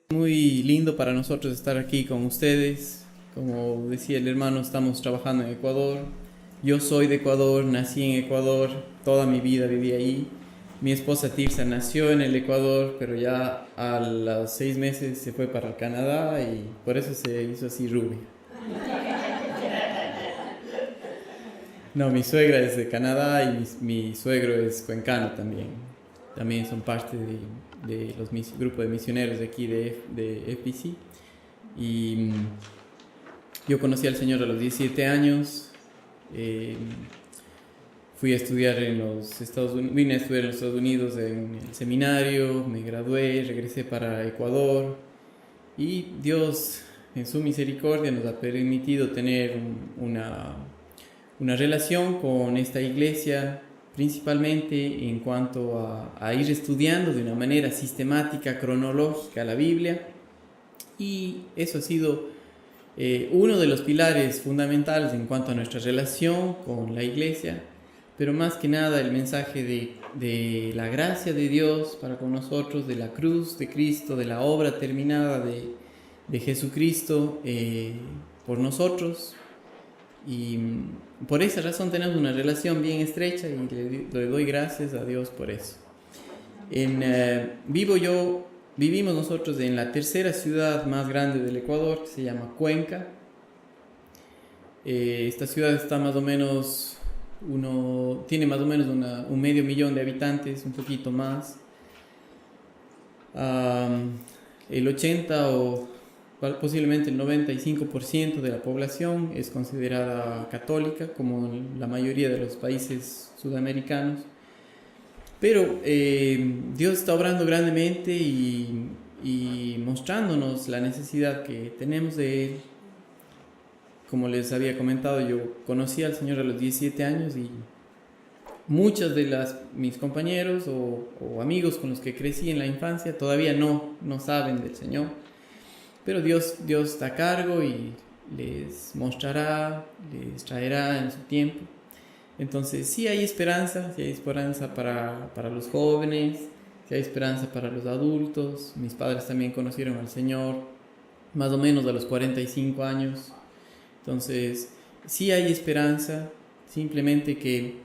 Muy lindo para nosotros estar aquí con ustedes. Como decía el hermano, estamos trabajando en Ecuador. Yo soy de Ecuador, nací en Ecuador, toda mi vida viví ahí. Mi esposa Tirsa nació en el Ecuador, pero ya a los 6 meses se fue para el Canadá y por eso se hizo así rubia. No, mi suegra es de Canadá y mi suegro es cuencano también. También son parte de los grupos de misioneros de aquí de FPC. Y yo conocí al Señor a los 17 años. eh, Fui a estudiar en los Estados Unidos, vine a estudiar en los Estados Unidos en el seminario, me gradué, regresé para Ecuador y Dios en su misericordia nos ha permitido tener una relación con esta iglesia, principalmente en cuanto a ir estudiando de una manera sistemática, cronológica la Biblia, y eso ha sido uno de los pilares fundamentales en cuanto a nuestra relación con la iglesia, pero más que nada el mensaje de la gracia de Dios para con nosotros, de la cruz de Cristo, de la obra terminada de Jesucristo por nosotros. Y por esa razón tenemos una relación bien estrecha y le doy gracias a Dios por eso. Vivimos nosotros en la tercera ciudad más grande del Ecuador, que se llama Cuenca. Esta ciudad está más o menos, tiene más o menos un medio millón de habitantes, un poquito más. El 80 o posiblemente el 95% de la población es considerada católica, como en la mayoría de los países sudamericanos. Pero Dios está obrando grandemente y mostrándonos la necesidad que tenemos de Él. Como les había comentado, yo conocí al Señor a los 17 años y muchos de mis compañeros o amigos con los que crecí en la infancia todavía no saben del Señor. Pero Dios está a cargo y les mostrará, les traerá en su tiempo. Entonces sí hay esperanza para los jóvenes, sí hay esperanza para los adultos. Mis padres también conocieron al Señor más o menos a los 45 años. Entonces sí hay esperanza, simplemente que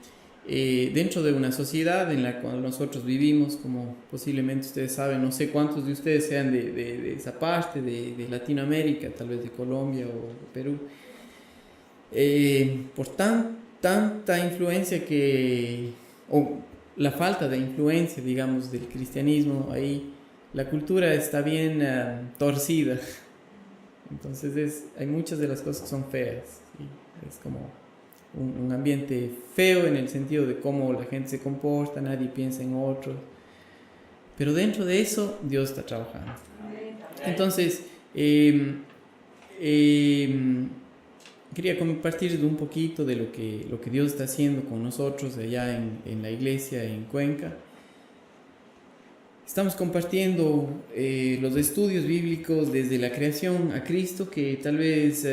dentro de una sociedad en la cual nosotros vivimos, como posiblemente ustedes saben, no sé cuántos de ustedes sean de esa parte, de Latinoamérica, tal vez de Colombia o Perú, por tanta influencia o la falta de influencia, digamos, del cristianismo ahí, la cultura está bien torcida. Entonces hay muchas de las cosas que son feas, ¿sí? Es como un ambiente feo en el sentido de cómo la gente se comporta, nadie piensa en otros, pero dentro de eso Dios está trabajando. Entonces quería compartir un poquito de lo que Dios está haciendo con nosotros allá en la iglesia en Cuenca. Estamos compartiendo los estudios bíblicos desde la creación a Cristo, que tal vez,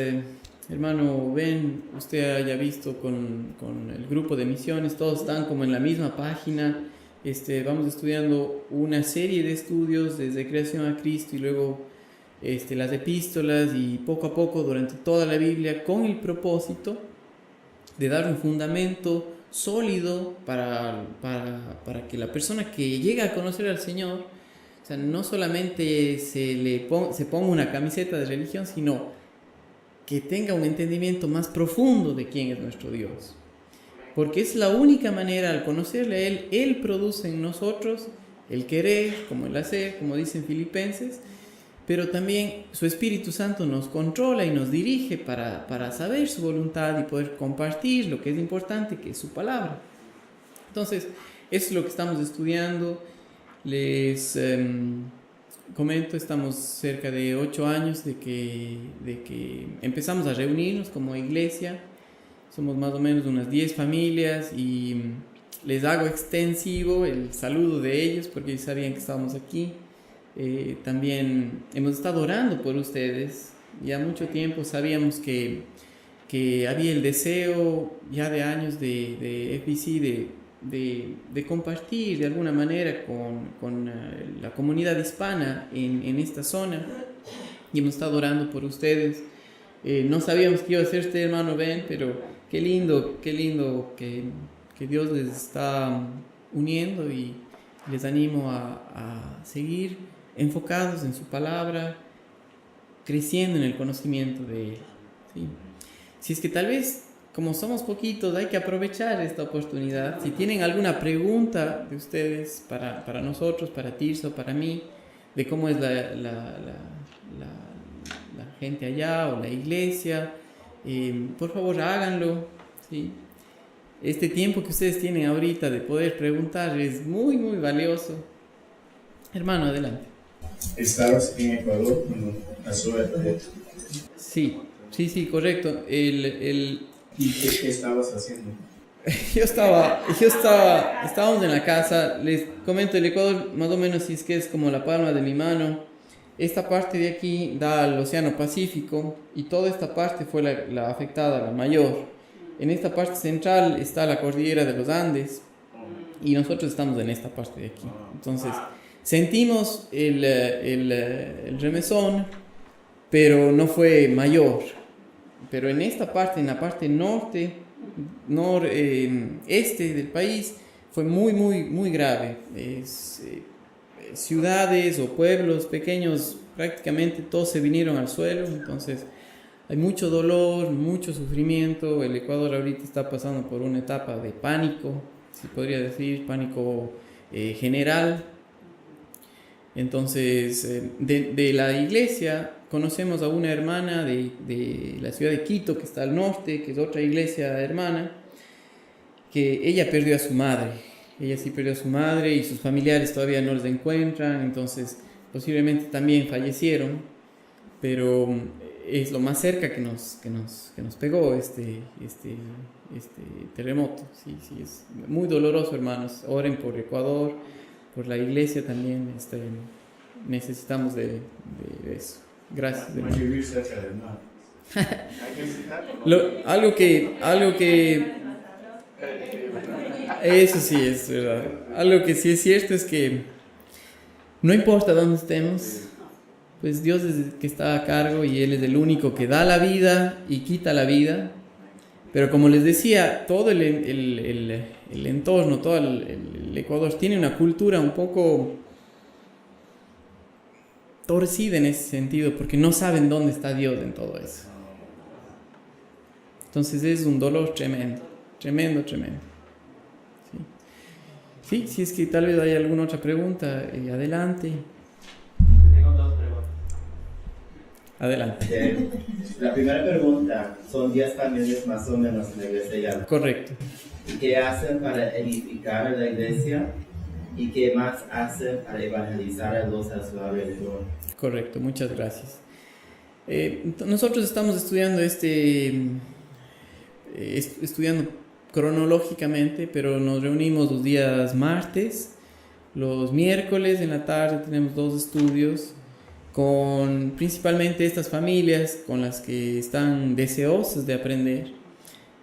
hermano Ben, usted haya visto con el grupo de misiones, todos están como en la misma página. Vamos estudiando una serie de estudios desde creación a Cristo y luego las epístolas, y poco a poco durante toda la Biblia, con el propósito de dar un fundamento sólido para que la persona que llega a conocer al Señor, o sea, no solamente se ponga una camiseta de religión, sino que tenga un entendimiento más profundo de quién es nuestro Dios. Porque es la única manera, al conocerle a Él, Él produce en nosotros el querer, como el hacer, como dicen Filipenses, pero también su Espíritu Santo nos controla y nos dirige para saber su voluntad y poder compartir lo que es importante, que es su palabra. Entonces, eso es lo que estamos estudiando. Les comento, estamos cerca de 8 años de que empezamos a reunirnos como iglesia. Somos más o menos unas 10 familias y les hago extensivo el saludo de ellos porque ellos sabían que estábamos aquí. También hemos estado orando por ustedes. Ya mucho tiempo sabíamos que había el deseo ya de años de FBC de compartir de alguna manera con la comunidad hispana en esta zona, y hemos estado orando por ustedes. No sabíamos que iba a ser este hermano Ben, pero qué lindo que Dios les está uniendo, y les animo a seguir enfocados en su palabra, creciendo en el conocimiento de Él, ¿sí? Si es que tal vez, como somos poquitos, hay que aprovechar esta oportunidad. Si tienen alguna pregunta de ustedes para nosotros, para Tirso, para mí, de cómo es la gente allá o la iglesia, por favor háganlo, ¿sí? Este tiempo que ustedes tienen ahorita de poder preguntar es muy, muy valioso. Hermano, adelante. ¿Estabas en Ecuador cuando pasó el proyecto? Sí, correcto. ¿Y qué estabas haciendo? Estábamos en la casa. Les comento, el Ecuador más o menos, si es que es como la palma de mi mano. Esta parte de aquí da al Océano Pacífico, y toda esta parte fue la afectada, la mayor. En esta parte central está la cordillera de los Andes, y nosotros estamos en esta parte de aquí. Entonces sentimos el remesón, pero no fue mayor. Pero en esta parte, en la parte este del país, fue muy, muy, muy grave. Ciudades o pueblos pequeños, prácticamente todos se vinieron al suelo. Entonces hay mucho dolor, mucho sufrimiento. El Ecuador ahorita está pasando por una etapa de pánico, se podría decir, pánico general. Entonces, de la iglesia conocemos a una hermana de la ciudad de Quito, que está al norte, que es otra iglesia hermana, que ella perdió a su madre. Ella sí perdió a su madre, y sus familiares todavía no les encuentran, entonces posiblemente también fallecieron, pero es lo más cerca que nos pegó este terremoto. Sí, es muy doloroso, hermanos. Oren por Ecuador, por la iglesia también. Necesitamos de eso. Gracias, hermano. Algo que eso sí es verdad. Algo que sí es cierto es que no importa dónde estemos, pues Dios es el que está a cargo, y Él es el único que da la vida y quita la vida. Pero como les decía, todo el entorno, todo el Ecuador tiene una cultura un poco torcida en ese sentido, porque no saben dónde está Dios en todo eso. Entonces es un dolor tremendo. Sí, si es que tal vez hay alguna otra pregunta, adelante. Tengo dos preguntas. Adelante. La primera pregunta, son 10 familias más o menos en la iglesia ya. Correcto. ¿Qué hacen para edificar a la iglesia? ¿Y qué más hacen para evangelizar a los a su alrededor? Correcto, muchas gracias. Nosotros estamos estudiando estudiando cronológicamente, pero nos reunimos los días martes. Los miércoles en la tarde tenemos 2 estudios con principalmente estas familias con las que están deseosas de aprender,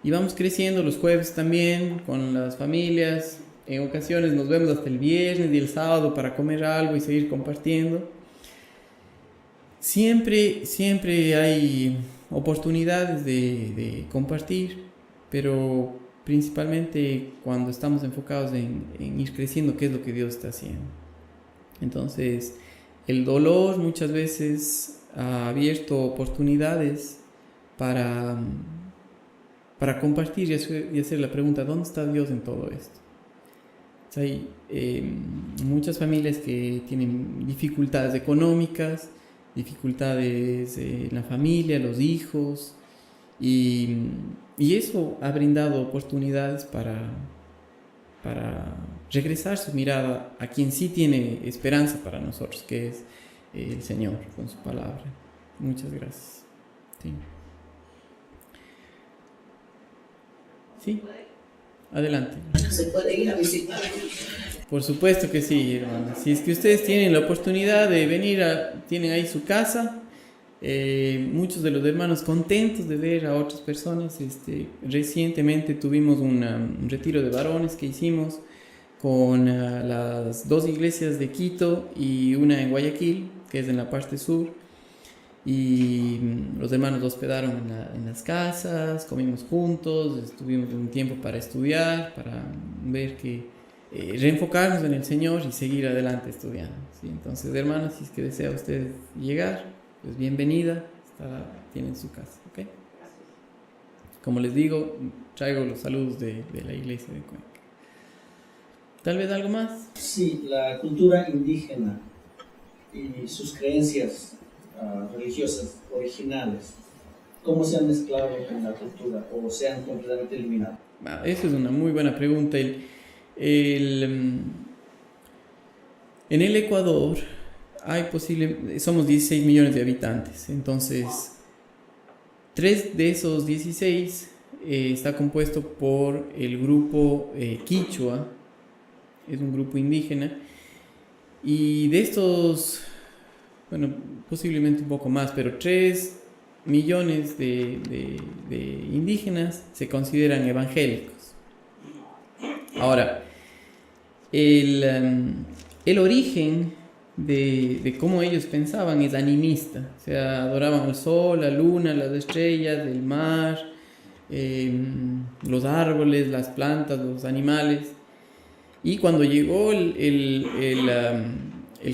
y vamos creciendo los jueves también con las familias. En ocasiones nos vemos hasta el viernes y el sábado para comer algo y seguir compartiendo. Siempre hay oportunidades de compartir, pero principalmente cuando estamos enfocados en ir creciendo, qué es lo que Dios está haciendo. Entonces, el dolor muchas veces ha abierto oportunidades para compartir y hacer la pregunta, ¿dónde está Dios en todo esto? Hay muchas familias que tienen dificultades económicas, dificultades en la familia, los hijos, y eso ha brindado oportunidades para regresar su mirada a quien sí tiene esperanza para nosotros, que es el Señor con su palabra. Muchas gracias. Sí. Adelante. ¿Se puede ir a visitar? Por supuesto que sí, hermano. Si es que ustedes tienen la oportunidad de venir, tienen ahí su casa, Muchos de los hermanos contentos de ver a otras personas. Recientemente tuvimos un retiro de varones que hicimos con las dos iglesias de Quito y una en Guayaquil, que es en la parte sur. Y los hermanos nos hospedaron en las casas, comimos juntos, estuvimos un tiempo para estudiar, para ver que reenfocarnos en el Señor y seguir adelante estudiando, ¿sí? Entonces, hermanos, si es que desea usted llegar, pues bienvenida, tienen su casa, ¿ok? Como les digo, traigo los saludos de la iglesia de Cuenca. ¿Tal vez algo más? Sí, la cultura indígena y sus creencias religiosas originales, ¿cómo se han mezclado con la cultura o se han completamente eliminado? Esa es una muy buena pregunta. En el Ecuador somos 16 millones de habitantes, entonces 3 de esos 16 está compuesto por el grupo Quichua, es un grupo indígena, y de estos, bueno, posiblemente un poco más, pero 3 millones de indígenas se consideran evangélicos. Ahora, el origen de cómo ellos pensaban es animista, o sea, adoraban al sol, la luna, las estrellas, el mar, los árboles, las plantas, los animales. Y cuando llegó el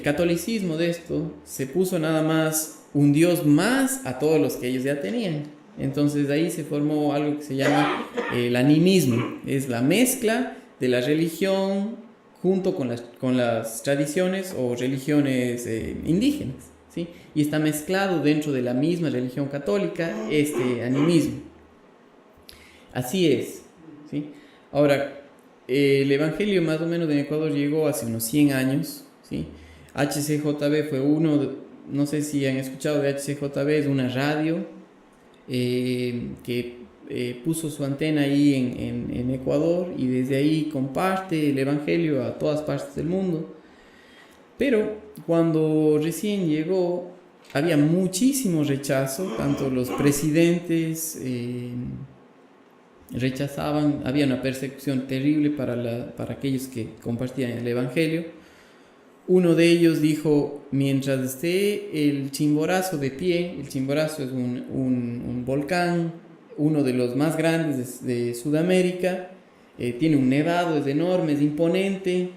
catolicismo de esto, se puso nada más un dios más a todos los que ellos ya tenían. Entonces de ahí se formó algo que se llama el animismo, es la mezcla de la religión junto con las tradiciones o religiones indígenas, ¿sí? Y está mezclado dentro de la misma religión católica este animismo. Así es, ¿sí? Ahora, el evangelio más o menos en Ecuador llegó hace unos 100 años, ¿sí? HCJB fue no sé si han escuchado de HCJB, es una radio que puso su antena ahí en Ecuador y desde ahí comparte el evangelio a todas partes del mundo. Pero cuando recién llegó había muchísimo rechazo, tanto los presidentes rechazaban, había una persecución terrible para aquellos que compartían el evangelio. Uno de ellos dijo: mientras esté el Chimborazo de pie, el Chimborazo es un volcán, uno de los más grandes de Sudamérica, tiene un nevado, es enorme, es imponente.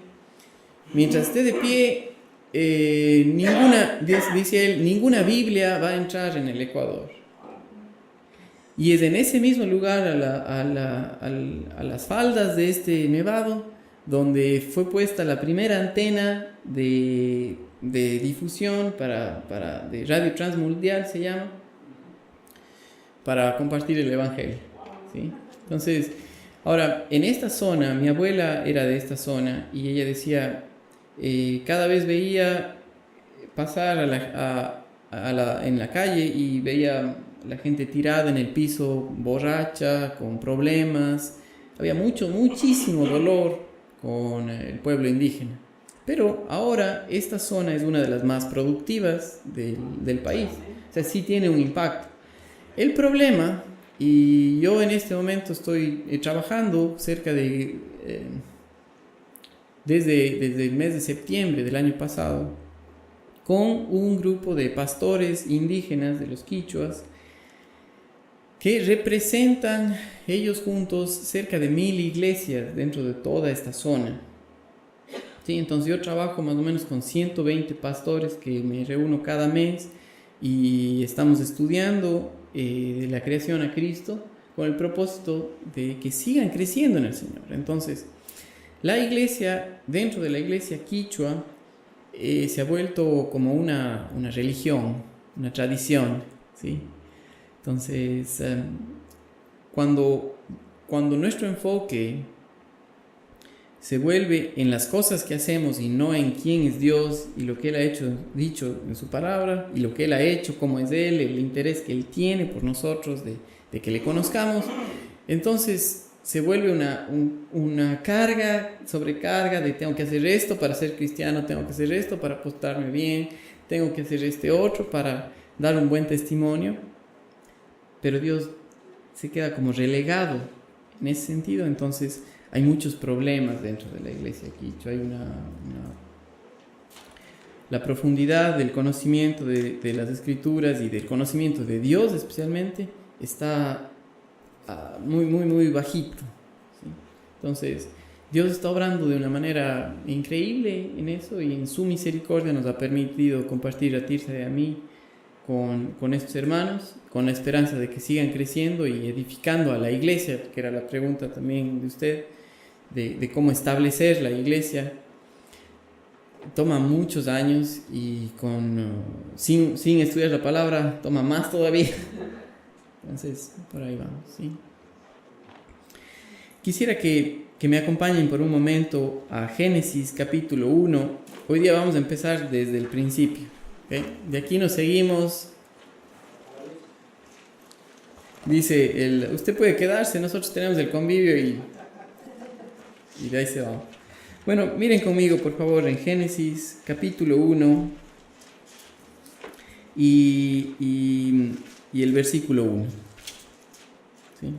Mientras esté de pie, dice él, ninguna Biblia va a entrar en el Ecuador. Y es en ese mismo lugar, a las faldas de este nevado, donde fue puesta la primera antena de difusión de Radio Transmundial, se llama, para compartir el evangelio, ¿sí? Entonces, ahora, en esta zona, mi abuela era de esta zona y ella decía, cada vez veía pasar en la calle y veía la gente tirada en el piso, borracha, con problemas. Había muchísimo dolor con el pueblo indígena. Pero ahora esta zona es una de las más productivas del país. O sea, sí tiene un impacto. El problema, y yo en este momento estoy trabajando cerca de... desde el mes de septiembre del año pasado, con un grupo de pastores indígenas de los quichuas que representan ellos juntos cerca de 1000 iglesias dentro de toda esta zona. Sí, entonces yo trabajo más o menos con 120 pastores que me reúno cada mes y estamos estudiando la creación a Cristo con el propósito de que sigan creciendo en el Señor. Entonces, la iglesia, dentro de la iglesia quichua, se ha vuelto como una religión, una tradición, ¿sí? Entonces, cuando nuestro enfoque se vuelve en las cosas que hacemos y no en quién es Dios y lo que Él ha dicho en su palabra y lo que Él ha hecho, cómo es Él, el interés que Él tiene por nosotros de que le conozcamos, entonces se vuelve una sobrecarga de tengo que hacer esto para ser cristiano, tengo que hacer esto para portarme bien, tengo que hacer este otro para dar un buen testimonio, pero Dios se queda como relegado en ese sentido. Entonces hay muchos problemas dentro de la iglesia Quichua. Hay la profundidad del conocimiento de las escrituras y del conocimiento de Dios especialmente está muy, muy, muy bajito, ¿sí? Entonces Dios está obrando de una manera increíble en eso, y en su misericordia nos ha permitido compartir a Tirsa y a mí con estos hermanos, con la esperanza de que sigan creciendo y edificando a la iglesia, que era la pregunta también de usted, de cómo establecer la iglesia. Toma muchos años, y sin estudiar la palabra toma más todavía. Entonces, por ahí vamos, ¿sí? Quisiera que me acompañen por un momento a Génesis capítulo 1. Hoy día vamos a empezar desde el principio, ¿okay? De aquí nos seguimos. Dice, usted puede quedarse, nosotros tenemos el convivio y de ahí se va. Bueno, miren conmigo por favor en Génesis capítulo 1 y el versículo 1. ¿Sí?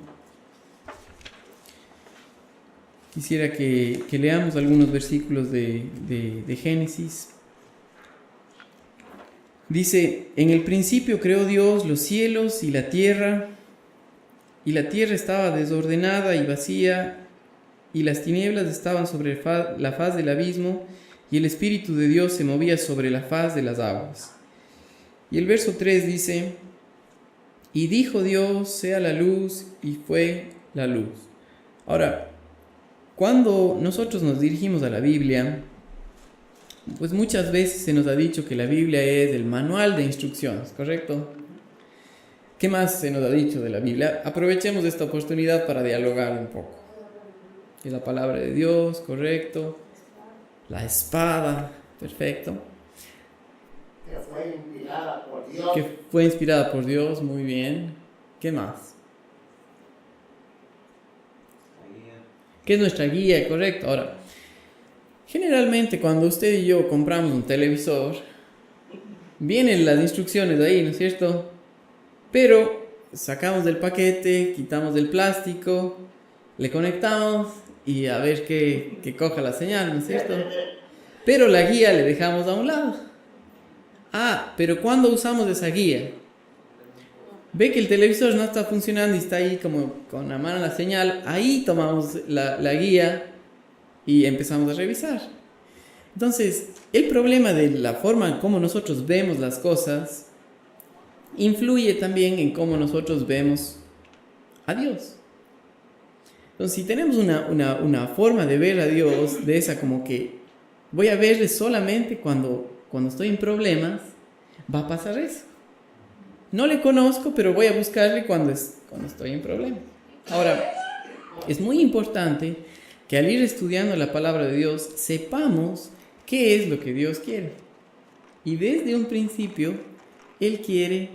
Quisiera que leamos algunos versículos de Génesis. Dice, en el principio creó Dios los cielos y la tierra estaba desordenada y vacía, y las tinieblas estaban sobre la faz del abismo, y el Espíritu de Dios se movía sobre la faz de las aguas. Y el verso 3 dice, y dijo Dios, sea la luz, y fue la luz. Ahora, cuando nosotros nos dirigimos a la Biblia, pues muchas veces se nos ha dicho que la Biblia es el manual de instrucciones, ¿correcto? ¿Qué más se nos ha dicho de la Biblia? Aprovechemos esta oportunidad para dialogar un poco. Es la palabra de Dios, correcto. La espada, perfecto. Que fue inspirada por Dios. Que fue inspirada por Dios, muy bien. ¿Qué más? ¿Qué es nuestra guía? Correcto. Ahora, generalmente cuando usted y yo compramos un televisor, vienen las instrucciones ahí, ¿no es cierto? Pero sacamos del paquete, quitamos del plástico, le conectamos y a ver que coja la señal, ¿no es cierto? Pero la guía le dejamos a un lado. Pero cuando usamos esa guía, ve que el televisor no está funcionando y está ahí como con la mano la señal, ahí tomamos la guía y empezamos a revisar. Entonces, el problema de la forma en cómo nosotros vemos las cosas influye también en cómo nosotros vemos a Dios. Entonces, si tenemos una forma de ver a Dios de esa como que voy a verle solamente cuando estoy en problemas, va a pasar eso. No le conozco, pero voy a buscarle cuando estoy en problemas. Ahora, es muy importante que al ir estudiando la palabra de Dios, sepamos qué es lo que Dios quiere. Y desde un principio, Él quiere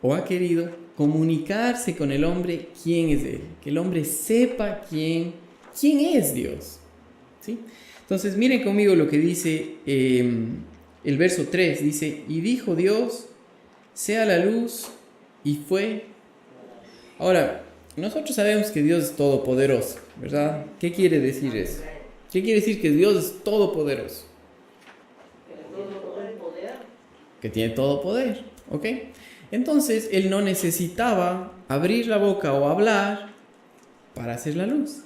o ha querido comunicarse con el hombre quién es Él. Que el hombre sepa quién es Dios. ¿Sí? Entonces, miren conmigo lo que dice el verso 3. Dice, y dijo Dios, sea la luz, y fue. Ahora, nosotros sabemos que Dios es todopoderoso, ¿verdad? ¿Qué quiere decir eso? ¿Qué quiere decir que Dios es todopoderoso? Que tiene todo poder, ¿ok? Entonces, Él no necesitaba abrir la boca o hablar para hacer la luz.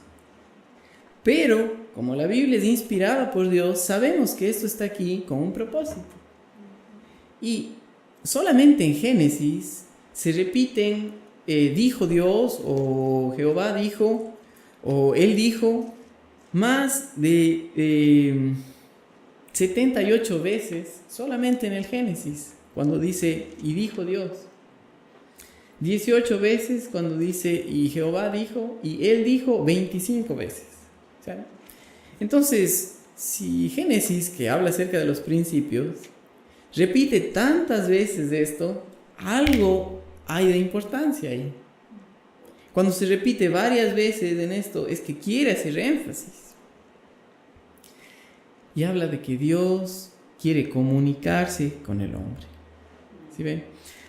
Pero, como la Biblia es inspirada por Dios, sabemos que esto está aquí con un propósito. Y solamente en Génesis se repiten dijo Dios, o Jehová dijo, o Él dijo, más de 78 veces solamente en el Génesis, cuando dice, y dijo Dios. 18 veces cuando dice, y Jehová dijo, y Él dijo 25 veces. ¿Sabe? Entonces, si Génesis, que habla acerca de los principios, repite tantas veces esto, algo hay de importancia ahí. Cuando se repite varias veces en esto, es que quiere hacer énfasis. Y habla de que Dios quiere comunicarse con el hombre. ¿Sí ven?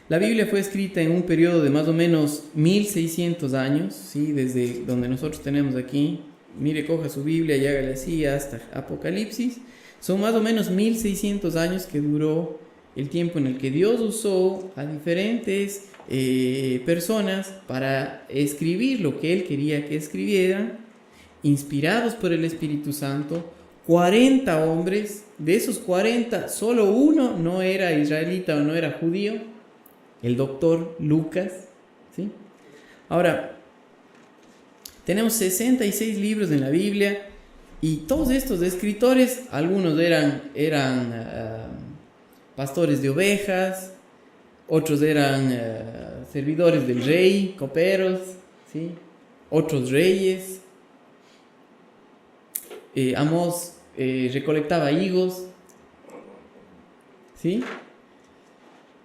La Biblia fue escrita en un periodo de más o menos 1600 años, ¿sí? Desde donde nosotros tenemos aquí. Mire, coja su Biblia y hágale así hasta Apocalipsis. Son más o menos 1600 años que duró el tiempo en el que Dios usó a diferentes personas para escribir lo que Él quería que escribieran, inspirados por el Espíritu Santo. 40 hombres, de esos 40, solo uno no era israelita o no era judío, el doctor Lucas, ¿sí? Ahora, tenemos 66 libros en la Biblia y todos estos escritores, algunos eran pastores de ovejas, otros eran servidores del rey, coperos, ¿sí? Otros reyes. Amós recolectaba higos, ¿sí?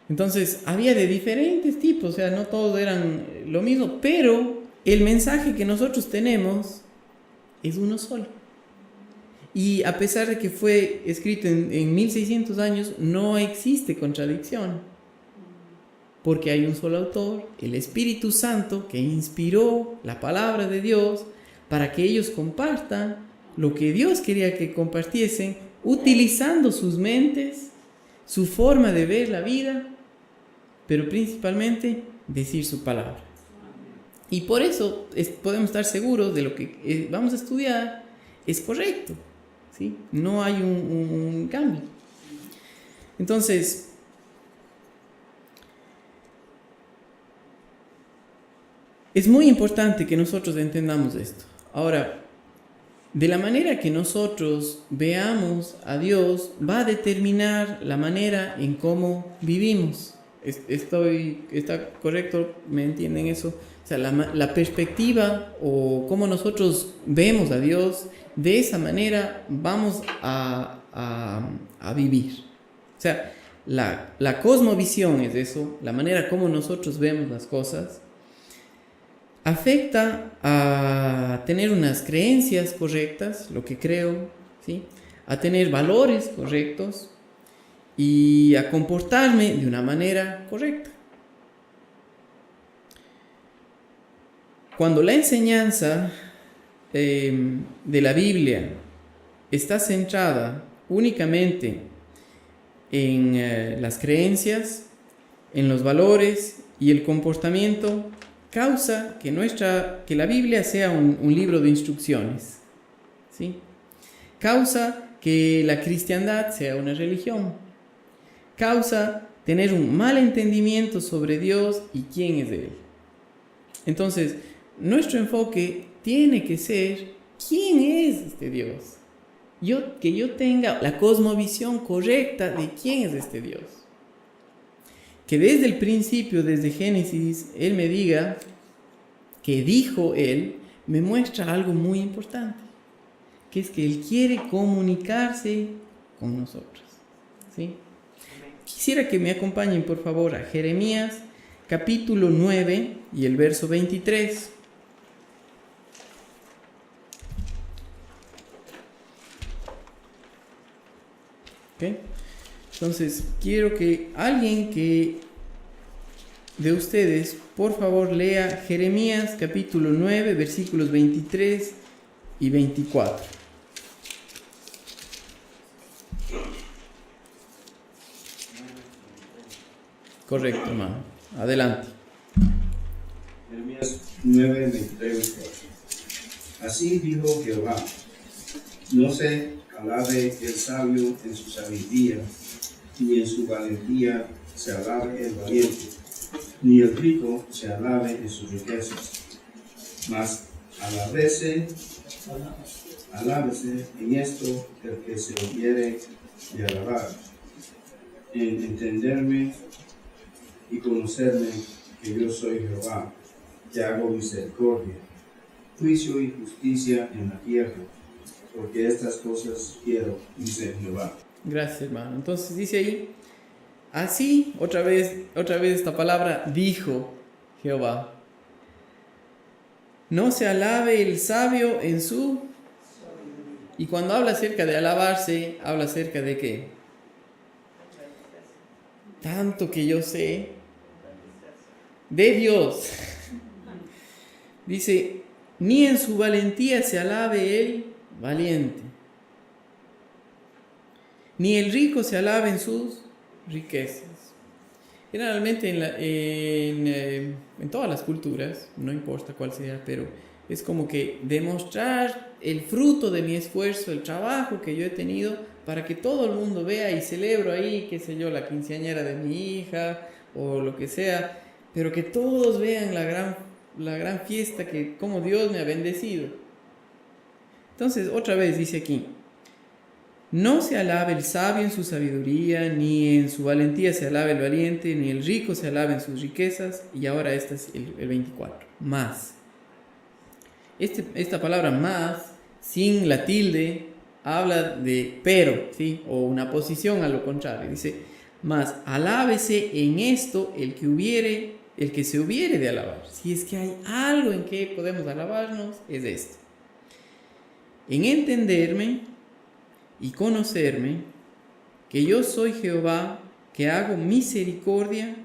Entonces había de diferentes tipos, o sea, no todos eran lo mismo, pero el mensaje que nosotros tenemos es uno solo. Y a pesar de que fue escrito en 1600 años, no existe contradicción, porque hay un solo autor, el Espíritu Santo, que inspiró la palabra de Dios para que ellos compartan lo que Dios quería que compartiesen, utilizando sus mentes, su forma de ver la vida, pero principalmente decir su palabra. Y por eso podemos estar seguros de lo que vamos a estudiar es correcto, ¿sí? No hay un cambio. Entonces, es muy importante que nosotros entendamos esto. Ahora, de la manera que nosotros veamos a Dios va a determinar la manera en cómo vivimos. ¿Está correcto? ¿Me entienden eso? O sea, la perspectiva o cómo nosotros vemos a Dios, de esa manera vamos a vivir. O sea, la cosmovisión es eso, la manera como nosotros vemos las cosas, afecta a tener unas creencias correctas, lo que creo, ¿sí? A tener valores correctos y a comportarme de una manera correcta. Cuando la enseñanza de la Biblia está centrada únicamente en las creencias, en los valores y el comportamiento, causa que la Biblia sea un libro de instrucciones, ¿sí? Causa que la cristiandad sea una religión. Causa tener un mal entendimiento sobre Dios y quién es Él. Entonces, nuestro enfoque tiene que ser quién es este Dios. Que yo tenga la cosmovisión correcta de quién es este Dios. Que desde el principio, desde Génesis, Él me diga que dijo Él, me muestra algo muy importante, que es que Él quiere comunicarse con nosotros, ¿sí? Quisiera que me acompañen, por favor, a Jeremías, capítulo 9 y el verso 23. ¿Okay? Entonces, quiero que alguien de ustedes, por favor, lea Jeremías capítulo 9, versículos 23 y 24. Correcto, hermano. Adelante. Jeremías 9, 23. Así dijo Jehová: no se alabe el sabio en su sabiduría, ni en su valentía se alabe el valiente, ni el rico se alabe en sus riquezas. Mas alábese en esto el que se hubiere de alabar, en entenderme y conocerme, que yo soy Jehová, que hago misericordia, juicio y justicia en la tierra, porque estas cosas quiero, dice Jehová. Gracias, hermano. Entonces dice ahí, así, otra vez esta palabra, dijo Jehová. No se alabe el sabio en su... Y cuando habla acerca de alabarse, habla acerca de ¿qué? tanto que yo sé de Dios. Dice, ni en su valentía se alabe el valiente, ni el rico se alabe en sus riquezas. Generalmente en todas las culturas, no importa cuál sea, pero es como que demostrar el fruto de mi esfuerzo, el trabajo que yo he tenido, para que todo el mundo vea y celebro ahí, qué sé yo, la quinceañera de mi hija o lo que sea, pero que todos vean la gran fiesta, que como Dios me ha bendecido. Entonces, otra vez dice aquí, no se alabe el sabio en su sabiduría, ni en su valentía se alabe el valiente, ni el rico se alabe en sus riquezas. Y ahora este es el 24, más. Esta palabra más, sin la tilde, habla de pero, ¿sí? O una posición a lo contrario. Dice, más, alábese en esto el que se hubiere de alabar. Si es que hay algo en que podemos alabarnos, es esto. En entenderme y conocerme, que yo soy Jehová, que hago misericordia,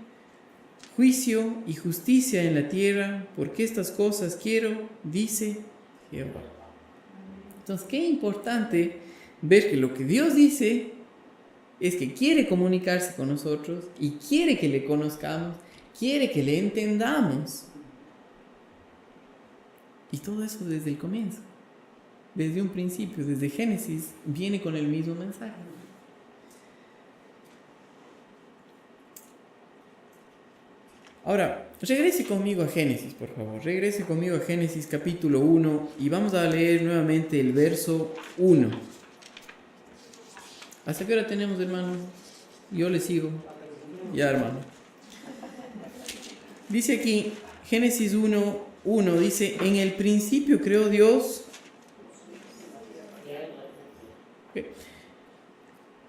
juicio y justicia en la tierra, porque estas cosas quiero, dice Jehová. Entonces, qué importante ver que lo que Dios dice es que quiere comunicarse con nosotros y quiere que le conozcamos, quiere que le entendamos. Y todo eso desde el comienzo. Desde un principio, desde Génesis, viene con el mismo mensaje. Ahora, regrese conmigo a Génesis, por favor. Regrese conmigo a Génesis capítulo 1 y vamos a leer nuevamente el verso 1. ¿Hasta qué hora tenemos, hermano? Yo le sigo. Ya, hermano. Dice aquí, Génesis 1, dice, en el principio creó Dios.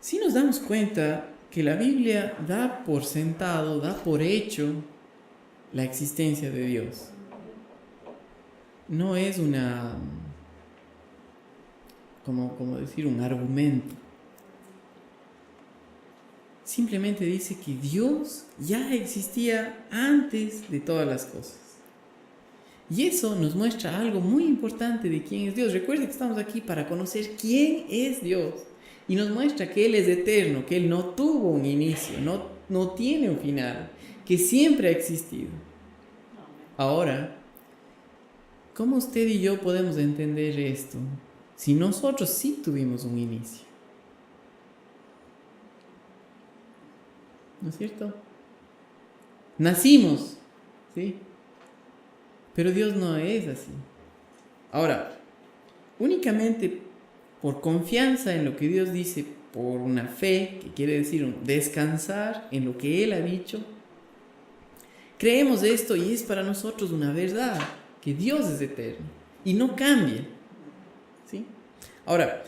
Si nos damos cuenta que la Biblia da por sentado, da por hecho la existencia de Dios. No es como decir, un argumento. Simplemente dice que Dios ya existía antes de todas las cosas. Y eso nos muestra algo muy importante de quién es Dios. Recuerden que estamos aquí para conocer quién es Dios. Y nos muestra que Él es eterno, que Él no tuvo un inicio, no tiene un final, que siempre ha existido. Ahora, ¿cómo usted y yo podemos entender esto si nosotros sí tuvimos un inicio? ¿No es cierto? Nacimos, ¿sí? Pero Dios no es así. Ahora, únicamente por confianza en lo que Dios dice, por una fe, que quiere decir descansar en lo que Él ha dicho, creemos esto y es para nosotros una verdad, que Dios es eterno y no cambia, ¿sí? Ahora,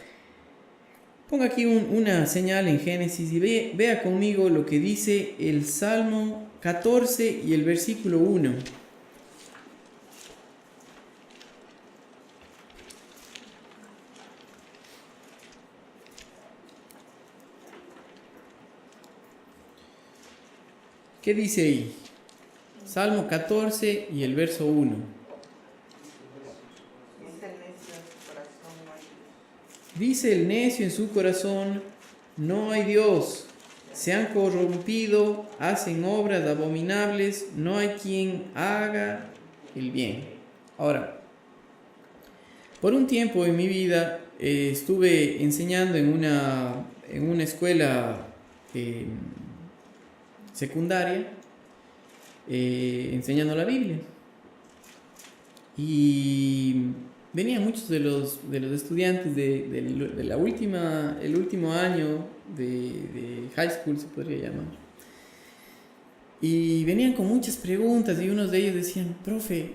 ponga aquí una señal en Génesis y vea conmigo lo que dice el Salmo 14 y el versículo 1. ¿Qué dice ahí? Salmo 14 y el verso 1. Dice el necio en su corazón, no hay Dios. Se han corrompido, hacen obras abominables, no hay quien haga el bien. Ahora, por un tiempo en mi vida estuve enseñando en una escuela secundaria, enseñando la Biblia, y venían muchos de los estudiantes el último año de high school, se podría llamar, y venían con muchas preguntas y unos de ellos decían, profe,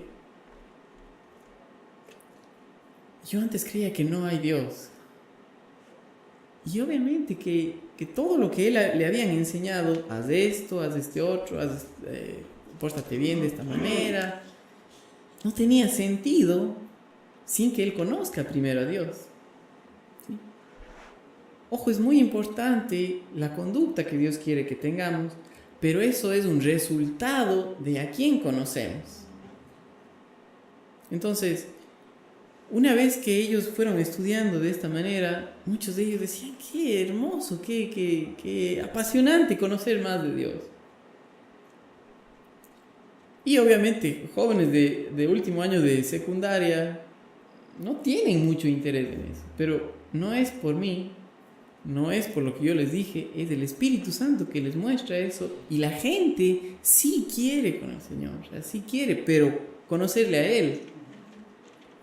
yo antes creía que no hay Dios. Y obviamente que todo lo que le habían enseñado, haz esto, haz este otro, pórtate bien de esta manera, no tenía sentido sin que él conozca primero a Dios. ¿Sí? Ojo, es muy importante la conducta que Dios quiere que tengamos, pero eso es un resultado de a quién conocemos. Entonces, una vez que ellos fueron estudiando de esta manera, muchos de ellos decían, qué hermoso, qué apasionante conocer más de Dios. Y obviamente, jóvenes de último año de secundaria no tienen mucho interés en eso, pero no es por mí, no es por lo que yo les dije, es el Espíritu Santo que les muestra eso, y la gente sí quiere con el Señor, o sea, sí quiere, pero conocerle a Él.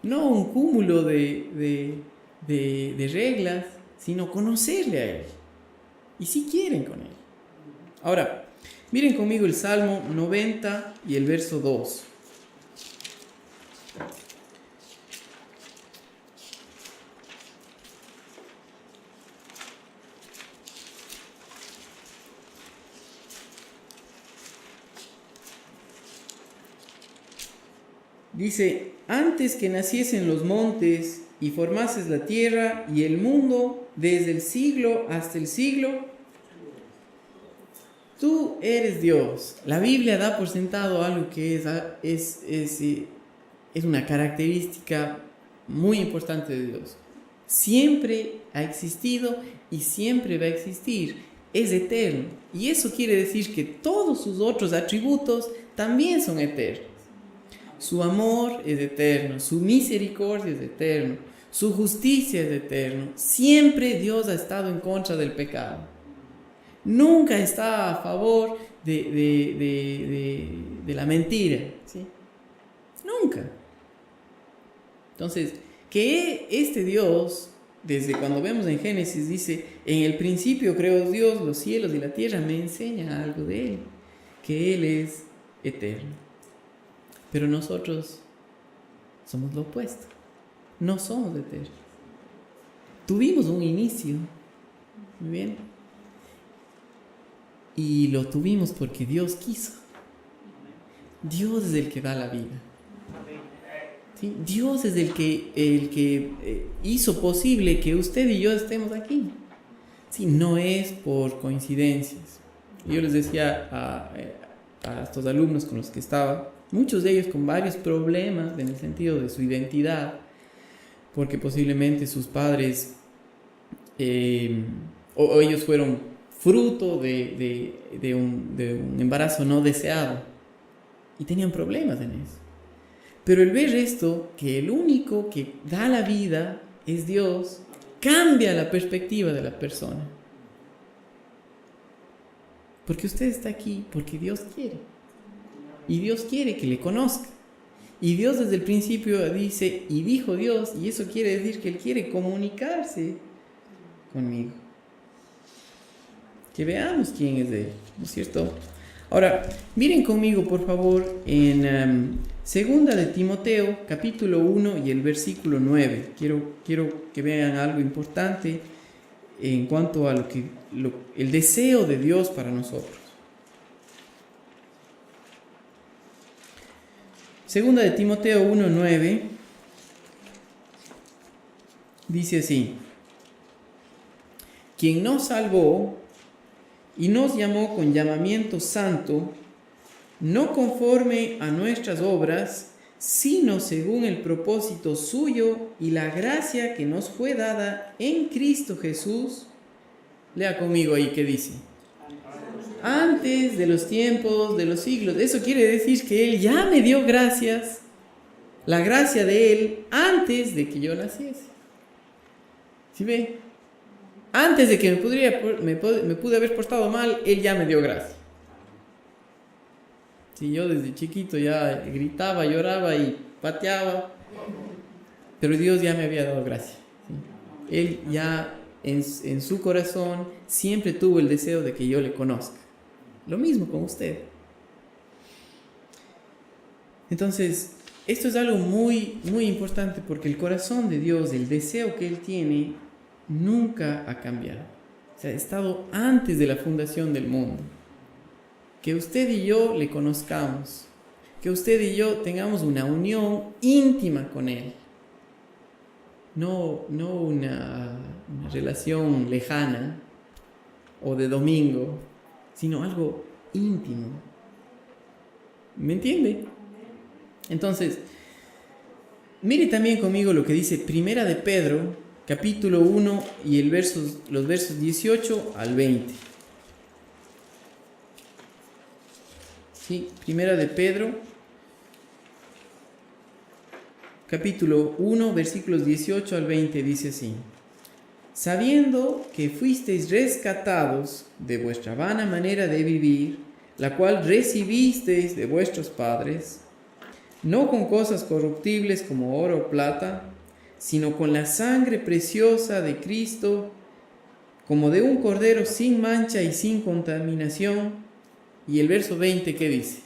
No un cúmulo de reglas, sino conocerle a Él. Y sí quieren con Él. Ahora, miren conmigo el Salmo 90 y el verso 2. Dice, antes que naciesen los montes y formases la tierra y el mundo, desde el siglo hasta el siglo, tú eres Dios. La Biblia da por sentado algo que es una característica muy importante de Dios. Siempre ha existido y siempre va a existir. Es eterno. Y eso quiere decir que todos sus otros atributos también son eternos. Su amor es eterno, su misericordia es eterno, su justicia es eterno. Siempre Dios ha estado en contra del pecado. Nunca está a favor de la mentira, ¿sí? Nunca. Entonces, que este Dios, desde cuando vemos en Génesis, dice, en el principio creó Dios los cielos y la tierra, me enseña algo de Él, que Él es eterno. Pero nosotros somos lo opuesto. No somos eternos. Tuvimos un inicio. Muy bien. Y lo tuvimos porque Dios quiso. Dios es el que da la vida. ¿Sí? Dios es el que hizo posible que usted y yo estemos aquí. ¿Sí? No es por coincidencias. Yo les decía a estos alumnos con los que estaba, muchos de ellos con varios problemas en el sentido de su identidad, porque posiblemente sus padres o ellos fueron fruto de un embarazo no deseado y tenían problemas en eso. Pero el ver esto, que el único que da la vida es Dios, cambia la perspectiva de la persona. Porque usted está aquí porque Dios quiere. Y Dios quiere que le conozca. Y Dios desde el principio dice, y dijo Dios, y eso quiere decir que Él quiere comunicarse conmigo. Que veamos quién es Él, ¿no es cierto? Ahora, miren conmigo, por favor, en Segunda de Timoteo, capítulo 1 y el versículo 9. Quiero que vean algo importante en cuanto a el deseo de Dios para nosotros. Segunda de Timoteo 1:9 dice así: quien nos salvó y nos llamó con llamamiento santo, no conforme a nuestras obras, sino según el propósito suyo y la gracia que nos fue dada en Cristo Jesús. Lea conmigo ahí qué dice. Antes de los tiempos de los siglos. Eso quiere decir que Él ya me dio gracias, la gracia de Él, antes de que yo naciese. ¿Sí ve? Antes de que me pude haber portado mal, Él ya me dio gracia. Si yo desde chiquito ya gritaba, lloraba y pateaba, pero Dios ya me había dado gracia. ¿Sí? Él ya en su corazón siempre tuvo el deseo de que yo le conozca. Lo mismo con usted. Entonces, esto es algo muy, muy importante porque el corazón de Dios, el deseo que Él tiene, nunca ha cambiado. O sea, ha estado antes de la fundación del mundo. Que usted y yo le conozcamos, que usted y yo tengamos una unión íntima con Él. No una relación lejana o de domingo, sino algo íntimo. ¿Me entiende? Entonces, mire también conmigo lo que dice Primera de Pedro, capítulo 1 y los versos 18 al 20. Sí, Primera de Pedro, capítulo 1, versículos 18 al 20, dice así: sabiendo que fuisteis rescatados de vuestra vana manera de vivir, la cual recibisteis de vuestros padres, no con cosas corruptibles como oro o plata, sino con la sangre preciosa de Cristo, como de un cordero sin mancha y sin contaminación. Y el verso 20, ¿qué dice?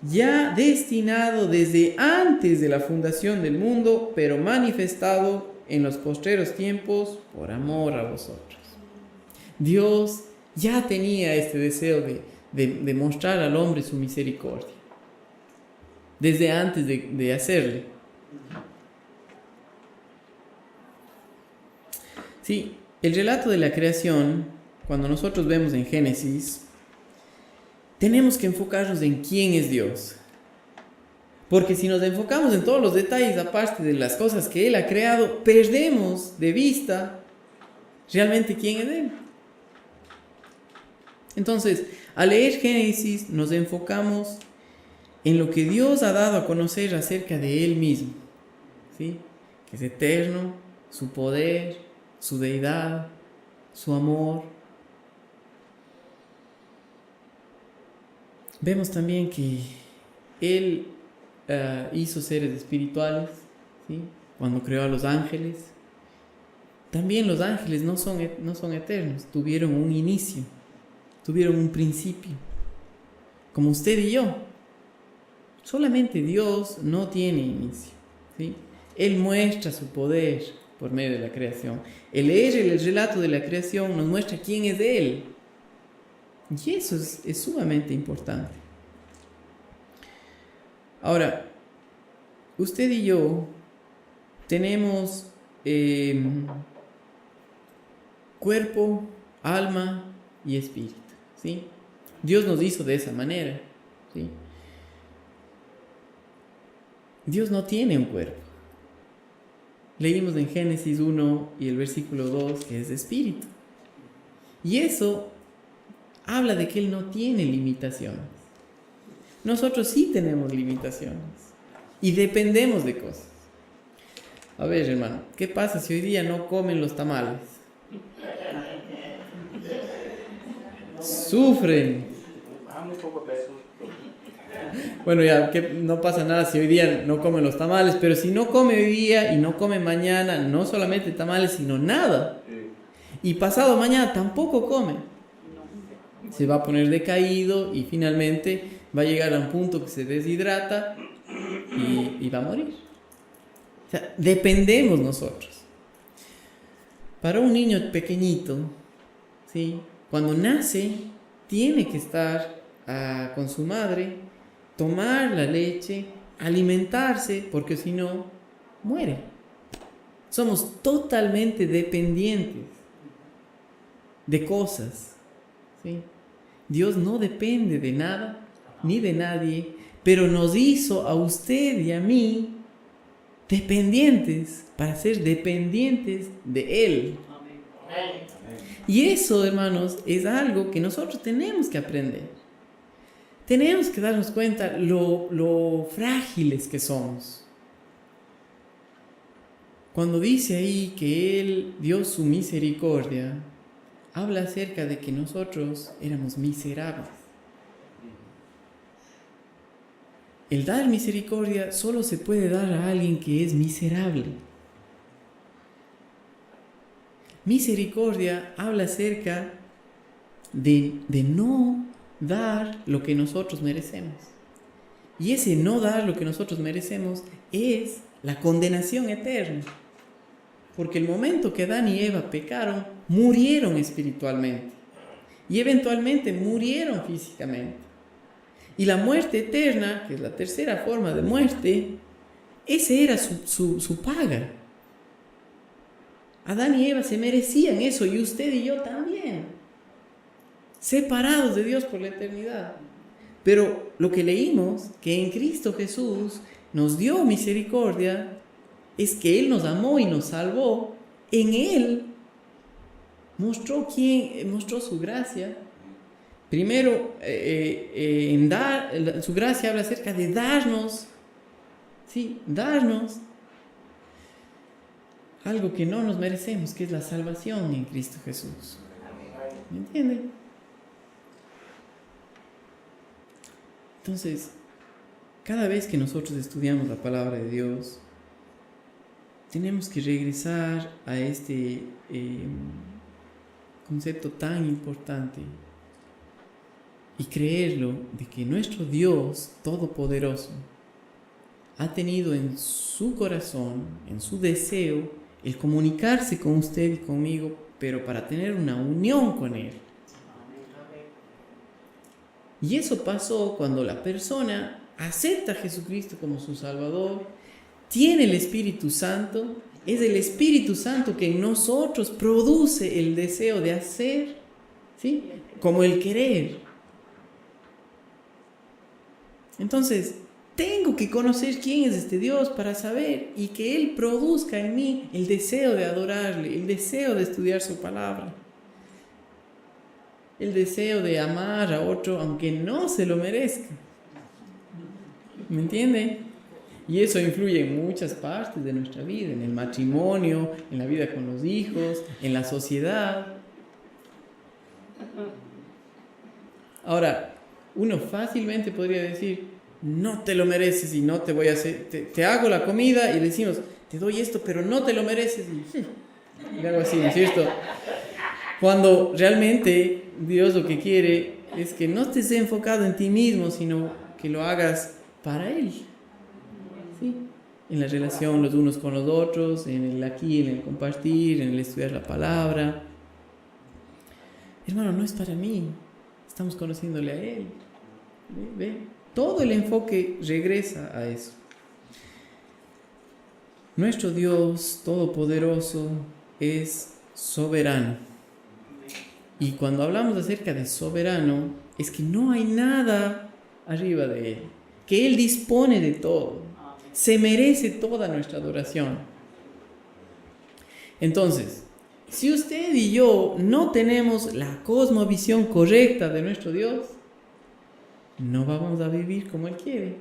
Ya destinado desde antes de la fundación del mundo, pero manifestado en los postreros tiempos por amor a vosotros. Dios ya tenía este deseo de mostrar al hombre su misericordia, desde antes de hacerle. Sí, el relato de la creación, cuando nosotros vemos en Génesis, tenemos que enfocarnos en quién es Dios. Porque si nos enfocamos en todos los detalles, aparte de las cosas que Él ha creado, perdemos de vista realmente quién es Él. Entonces, al leer Génesis, nos enfocamos en lo que Dios ha dado a conocer acerca de Él mismo, ¿sí? Que es eterno, su poder, su deidad, su amor. Vemos también que Él hizo seres espirituales, ¿sí? Cuando creó a los ángeles. También los ángeles no son eternos, tuvieron un inicio, tuvieron un principio, como usted y yo. Solamente Dios no tiene inicio, ¿sí? Él muestra su poder por medio de la creación. El leer el relato de la creación nos muestra quién es Él. Y eso es sumamente importante. Ahora, usted y yo tenemos cuerpo, alma y espíritu, ¿sí? Dios nos hizo de esa manera, ¿sí? Dios no tiene un cuerpo. Leímos en Génesis 1 y el versículo 2 que es espíritu. Y eso habla de que Él no tiene limitaciones. Nosotros sí tenemos limitaciones y dependemos de cosas. A ver, hermano, ¿qué pasa si hoy día no comen los tamales? Sufren. Bueno, ya, que no pasa nada si hoy día no comen los tamales, pero si no come hoy día y no come mañana, no solamente tamales, sino nada. Y pasado mañana tampoco come. Se va a poner decaído y finalmente va a llegar a un punto que se deshidrata y va a morir. O sea, dependemos nosotros. Para un niño pequeñito, ¿sí? Cuando nace, tiene que estar con su madre, tomar la leche, alimentarse, porque si no, muere. Somos totalmente dependientes de cosas, ¿sí? Dios no depende de nada ni de nadie, pero nos hizo a usted y a mí dependientes, para ser dependientes de Él. Y eso, hermanos, es algo que nosotros tenemos que aprender. Tenemos que darnos cuenta lo frágiles que somos. Cuando dice ahí que Él dio su misericordia, habla acerca de que nosotros éramos miserables. El dar misericordia solo se puede dar a alguien que es miserable. Misericordia habla acerca de no dar lo que nosotros merecemos. Y ese no dar lo que nosotros merecemos es la condenación eterna. Porque el momento que Adán y Eva pecaron, murieron espiritualmente. Y eventualmente murieron físicamente. Y la muerte eterna, que es la tercera forma de muerte, ese era su paga. Adán y Eva se merecían eso, y usted y yo también. separados de Dios por la eternidad. Pero lo que leímos, que en Cristo Jesús nos dio misericordia, es que Él nos amó y nos salvó. En Él mostró su gracia. Primero, su gracia habla acerca de darnos algo que no nos merecemos, que es la salvación en Cristo Jesús. ¿Me entienden? Entonces, cada vez que nosotros estudiamos la palabra de Dios, tenemos que regresar a este concepto tan importante y creerlo, de que nuestro Dios Todopoderoso ha tenido en su corazón, en su deseo, el comunicarse con usted y conmigo, pero para tener una unión con Él. Y eso pasó cuando la persona acepta a Jesucristo como su Salvador, tiene el Espíritu Santo, es el Espíritu Santo que en nosotros produce el deseo de hacer, ¿sí? Como el querer. Entonces, tengo que conocer quién es este Dios para saber y que Él produzca en mí el deseo de adorarle, el deseo de estudiar su palabra, el deseo de amar a otro aunque no se lo merezca. ¿Me entiende? Y eso influye en muchas partes de nuestra vida, en el matrimonio, en la vida con los hijos, en la sociedad. Ahora, uno fácilmente podría decir, no te lo mereces y no te voy a hacer, te hago la comida y le decimos, te doy esto, pero no te lo mereces. Y algo así, ¿no es cierto? Cuando realmente Dios lo que quiere es que no estés enfocado en ti mismo, sino que lo hagas para Él. ¿Sí? En la relación los unos con los otros, en el aquí, en el compartir, en el estudiar la palabra. Hermano, no es para mí, estamos conociéndole a Él. ¿Ve? Todo el enfoque regresa a eso. Nuestro Dios Todopoderoso es soberano. Y cuando hablamos acerca de soberano, es que no hay nada arriba de Él, que Él dispone de todo, se merece toda nuestra adoración. Entonces, si usted y yo no tenemos la cosmovisión correcta de nuestro Dios, no vamos a vivir como Él quiere.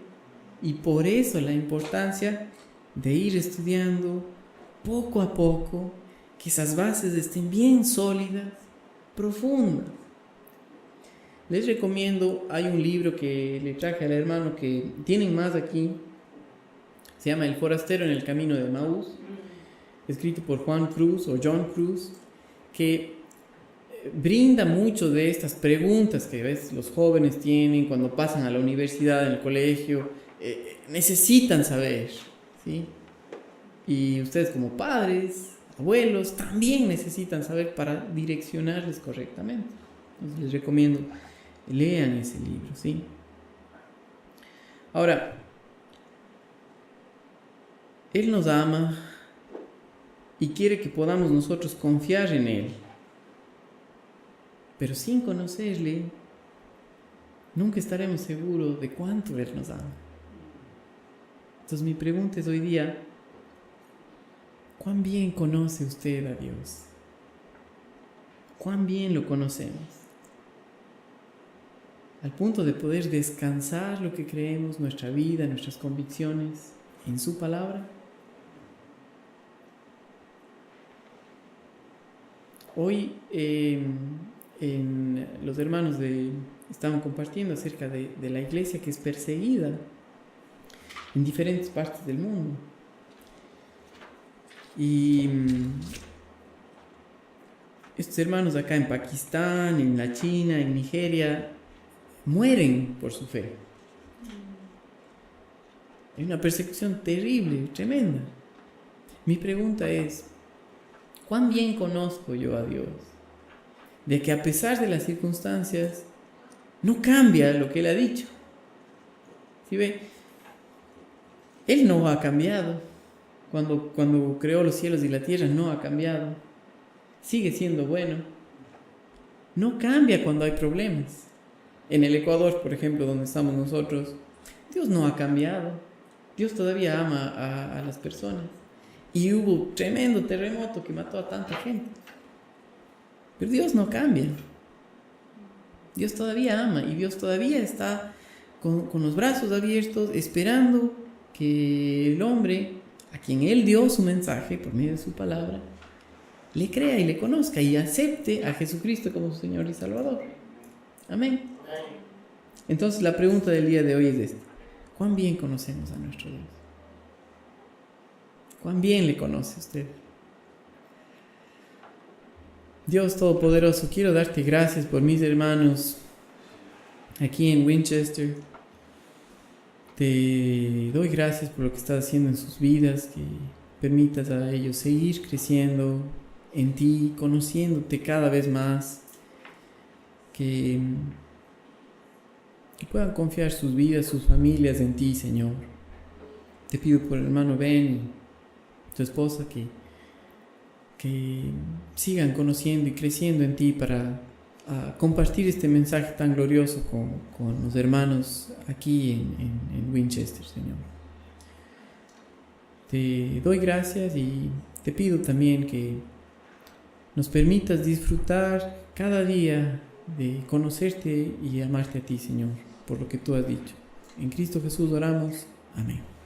Y por eso la importancia de ir estudiando poco a poco, que esas bases estén bien sólidas, profundas. Les recomiendo, hay un libro que le traje al hermano que tienen más aquí, se llama El forastero en el camino de Emaús, escrito por Juan Cruz o John Cruz, que brinda mucho de estas preguntas que a veces los jóvenes tienen cuando pasan a la universidad, en el colegio, necesitan saber, ¿sí? Y ustedes como padres, abuelos, también necesitan saber para direccionarles correctamente. Entonces les recomiendo, lean ese libro, ¿sí? Ahora, Él nos ama y quiere que podamos nosotros confiar en Él. Pero sin conocerle, nunca estaremos seguros de cuánto Él nos ama. Entonces mi pregunta es hoy día, ¿cuán bien conoce usted a Dios? ¿Cuán bien lo conocemos? Al punto de poder descansar lo que creemos, nuestra vida, nuestras convicciones, en su palabra. Hoy los hermanos estaban compartiendo acerca de la iglesia que es perseguida en diferentes partes del mundo. Y estos hermanos acá en Pakistán, en la China, en Nigeria, mueren por su fe. Hay una persecución terrible, tremenda. Mi pregunta es, ¿cuán bien conozco yo a Dios? De que a pesar de las circunstancias, no cambia lo que Él ha dicho. ¿Sí ve? Él no ha cambiado. Cuando creó los cielos y la tierra, no ha cambiado. Sigue siendo bueno. no cambia cuando hay problemas. En el Ecuador, por ejemplo, donde estamos nosotros, Dios no ha cambiado. Dios todavía ama a las personas. Y hubo tremendo terremoto que mató a tanta gente. Pero Dios no cambia. Dios todavía ama y Dios todavía está con los brazos abiertos, esperando que el hombre, a quien Él dio su mensaje por medio de su palabra, le crea y le conozca y acepte a Jesucristo como su Señor y Salvador. Amén. Entonces la pregunta del día de hoy es esta: ¿cuán bien conocemos a nuestro Dios? ¿Cuán bien le conoce usted? Dios Todopoderoso, quiero darte gracias por mis hermanos aquí en Winchester. Te doy gracias por lo que estás haciendo en sus vidas, que permitas a ellos seguir creciendo en ti, conociéndote cada vez más, que puedan confiar sus vidas, sus familias en ti, Señor. Te pido por el hermano Ben y tu esposa que sigan conociendo y creciendo en ti para compartir este mensaje tan glorioso con los hermanos aquí en Winchester, Señor. Te doy gracias y te pido también que nos permitas disfrutar cada día de conocerte y amarte a ti, Señor, por lo que tú has dicho. En Cristo Jesús oramos. Amén.